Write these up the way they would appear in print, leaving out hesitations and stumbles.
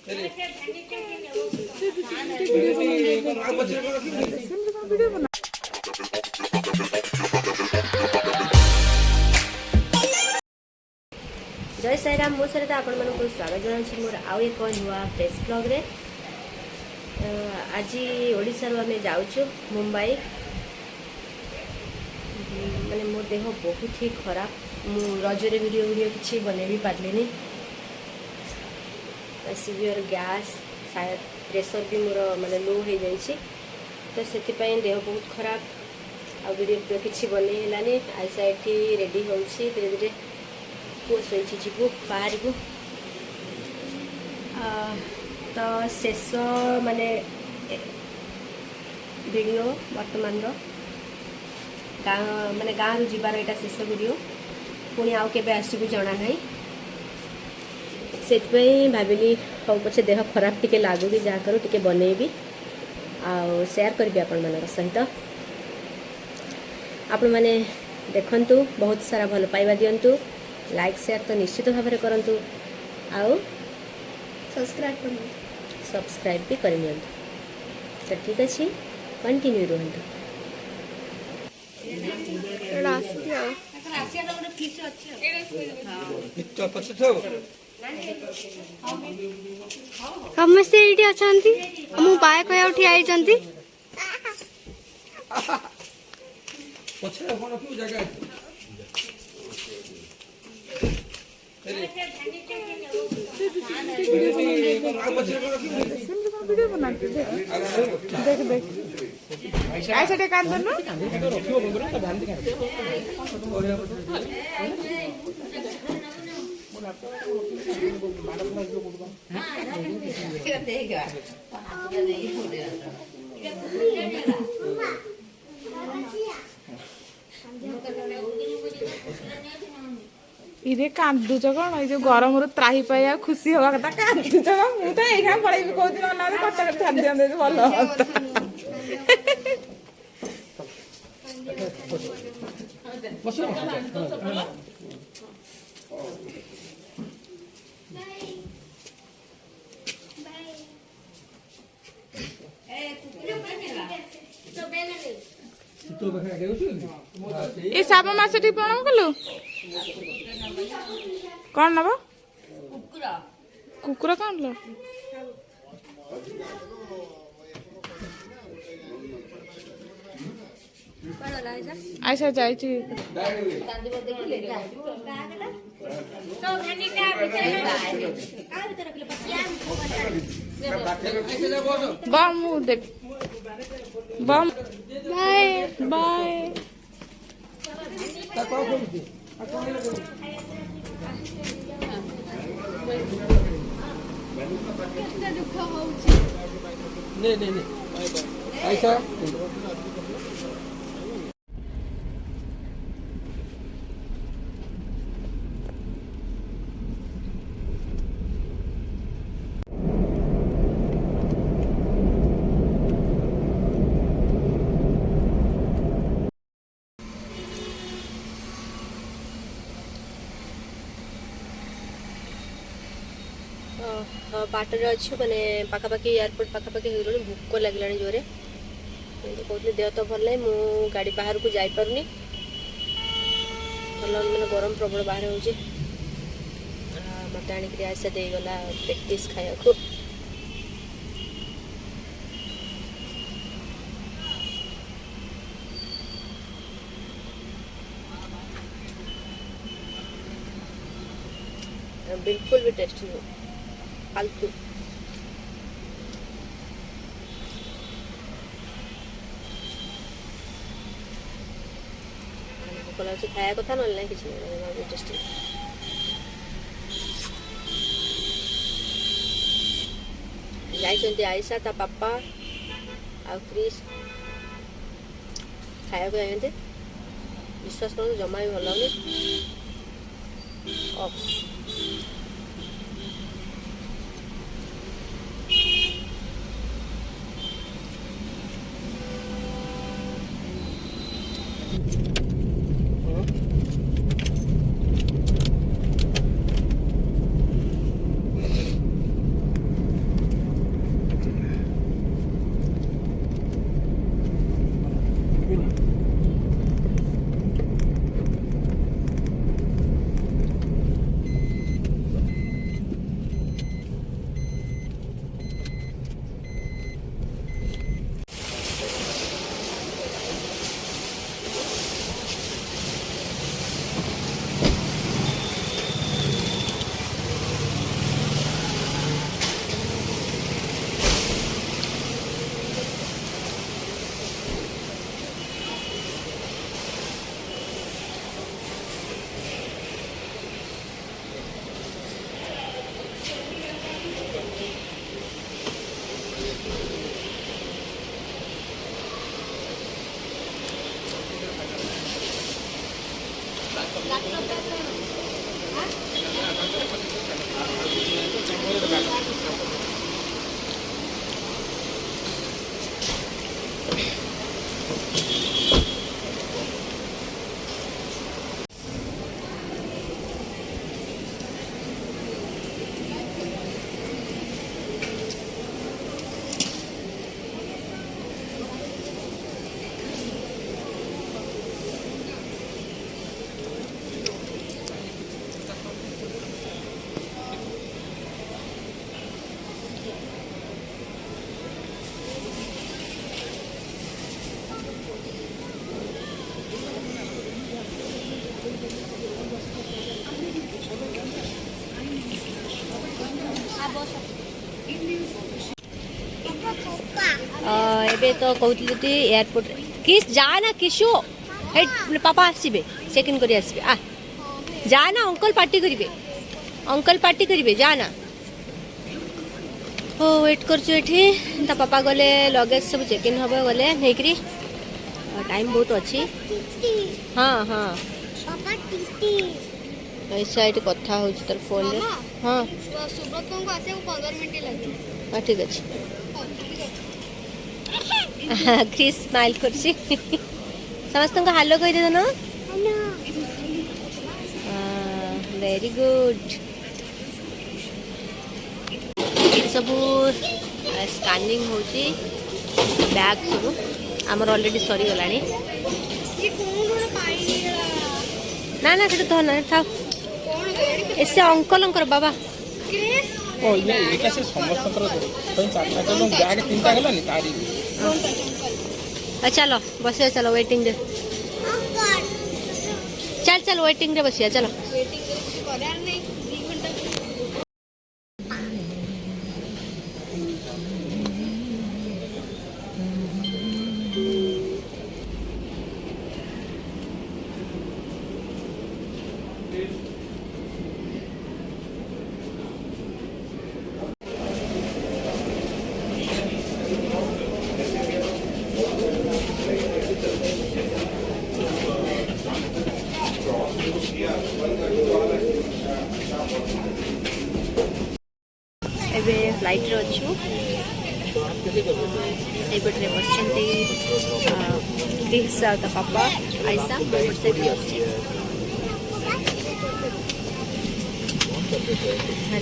जय साई राम मो सहित आपण मानक स्वागत जनाऊँ मोर आउ एक नुआ प्रेस ब्लॉग रे। आज ओडिशा रो आमे जाउछु मुंबई। माने मोर देह बहुत ही खराब। मु रजरे वीडियो किछि बने भी पारलिनी। सीवियर गैस शायद प्रेशर भी मोर माने लो हो जाइछि, तो सेति पय देह बहुत खराब। आ वीडियो किछि बने हेलानी। आइसा एठी रेडी होउछि धीरे धीरे पुओ शोइछि जीवु बाहर को। तो शेष माने वीडियो वर्तमान गाँ माने गाँ रु जीवार एटा शेष वीडियो। पुणी आउ केबे आसीबु जाना नहीं। सेतपई भाबिली हो पछे देह खराब टिके लागु कि जा करू टिके बनेबी आ शेयर करबी आपण मानक सहित। आपण माने देखंतु बहुत सारा भल पाइबा दियंतु, लाइक शेयर तो निश्चित भाव में करंतु, आउ सब्सक्राइब भी कर नियंतु। तो ठीक अच्छे कंटिन्यू रुहंतु। समस्ते ये अच्छा मु बाय कह उठी आई वीडियो बनाते देख देख ऐसे टे काट दो इरे कांदुच कौन ये गरम त्राही पाया खुशी हवा कथा कांदुच मुझे यहाँ पड़े कौन ना कटक छाड़ दिया भल ये साब मास प्रणाम कलु कौन नब कुकुर कौन लो ऐसा जाइए बम देख बम बाय बाय नहीं ऐसा बाटर अच्छे मैंने पाखापाखि एयरपोर्ट पाखापाखि हो गलि भूक लगला जोरे। कहते देह तो भल ना, मु गाड़ी बाहर को जापारूनी। भल मैंने गरम प्रबल बाहर हो मत आणिक आशा देगला पेटिस खाया को। बिल्कुल भी टेस्ट नहीं फालतू। भूक लगे खाया कथा ना किसी टेस्ट जाइए आयशा ता पापा आ क्रिस खाया को जाते। विश्वास कर जमा भी भल लगे। एबे तो कहते एयरपोर्ट किस जाना किशो हे पापा आसबे चेक इन करी आसबे आ जाना अंकल पार्टी करिवे जाना हो वेट करछु एठी ता पापा गले लगेज सब चेक इन हबे गले नेकरी टाइम बहुत अच्छी हाँ हाँ ऐसा एठी कथा हो तर फोन रे हाँ सुब्रत को आसे 15 मिनिट लागे हाँ ठीक अच्छे क्रिस स्माइल करछि समस्त को हालो कहि दे ना वेरी गुड सब स्कानिंग होची बैग सब आमर ऑलरेडी सरी गलानी ये कोन गोरा पाई ना ना सेटा तो ना था ऐसे अंकल बाबा ओ ये कैसे समस्त कर चारटा तो बैग तीनटा गलानी तारी चलो बसिया चलो वेटिंग दे चल वेटिंग रे बसिया चलो करार नहीं 2 घंटा एबे फ्लाइट रे अच्छु एपटे बसचंती क्रिस ता पापा आयसा से भी अच्छी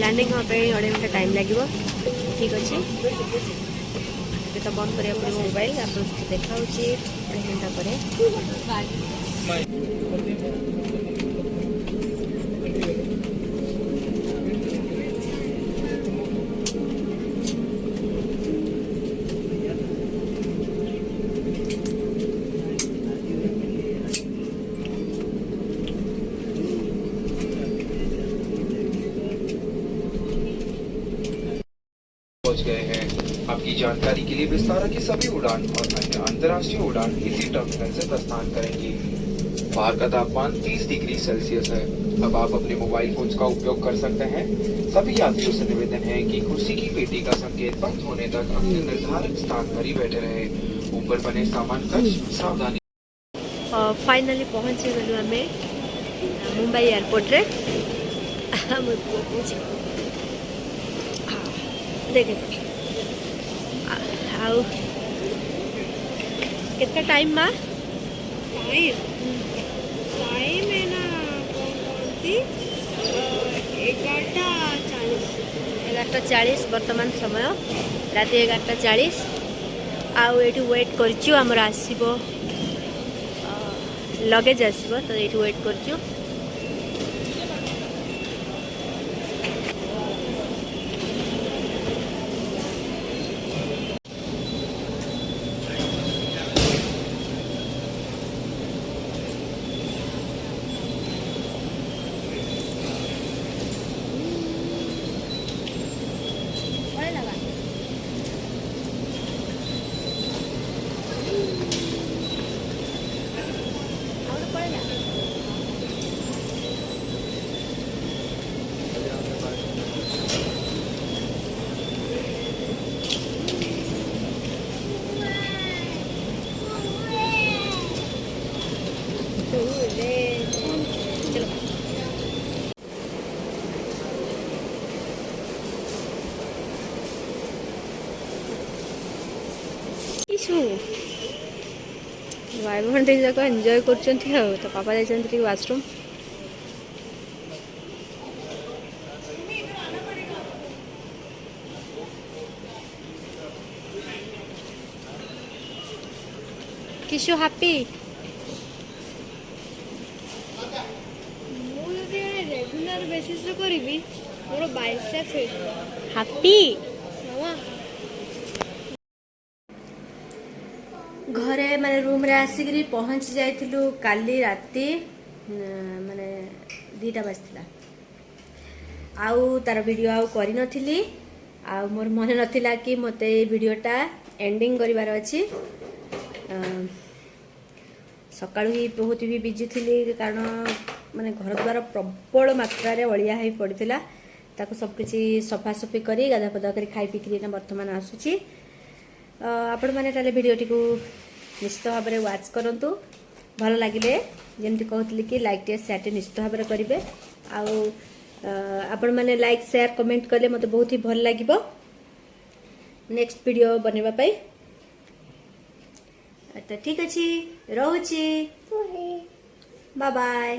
लैंडिंग पे 2.5 घंटा टाइम लगे ठीक अच्छे तो बंद करिया पड़ो मोबाइल आप देखा 2.5 घंटा पर पहुंच गए हैं। आपकी जानकारी के लिए विस्तारा की सभी उड़ान और अन्य अंतर्राष्ट्रीय उड़ान इसी टर्मिनल से प्रस्थान करेंगी। बाहर का तापमान 30 डिग्री सेल्सियस है। अब आप अपने मोबाइल फोन का उपयोग कर सकते हैं। सभी यात्रियों से निवेदन है कि कुर्सी की पेटी का संकेत बंद होने तक अपने निर्धारित स्थान पर ही बैठे रहे। ऊपर बने सामान का सावधानी। फाइनली पहुंची गलु आम मुंबई एयरपोर्ट रे देखे आउ कितना टाइम माँ टाइम है ना कौन सी 11:40 वर्तमान समय राति 11:40 आउ ये वेट करचु आमर आसीबो लगेज आसीबो तो ये वेट करचु भाई भौन जाक एंजॉय कर तो पापा जाइए वाशरूम किशु हैप्पी रेगुलर बेसिस रे करिबी मोर बाइसेप्स हैप्पी मामा घरे माने रूम रे आसिकरी पहुंच जाइथिलु काली राती माने 2टा बजथिला आउ तार वीडियो आउ करी नथिली आ मोर मन नथिला कि मते ए वीडियोटा एंडिंग करिवार अछि सकाळु ही बहुत भी बिजी थिली कारण माने घर द्वार प्रबल मात्रा रे अलिया है पड़िथिला ताको सब किछि सफा सफी करी गाधा पदा करी खाई पिकरी ना वर्तमान आसुची आपण माने ताले वीडियोटी को निश्चित भाव में वाच करंतु भल लगिले जेमती कहतली कि लाइक टे शेयर टे निश्चित भाव में करिवे आउ आपण माने लाइक शेयर कमेंट कले मते बहुत ही भल लागिबो नेक्स्ट वीडियो बनेबा पई तो ठीक अछि रहउची बाय बाय।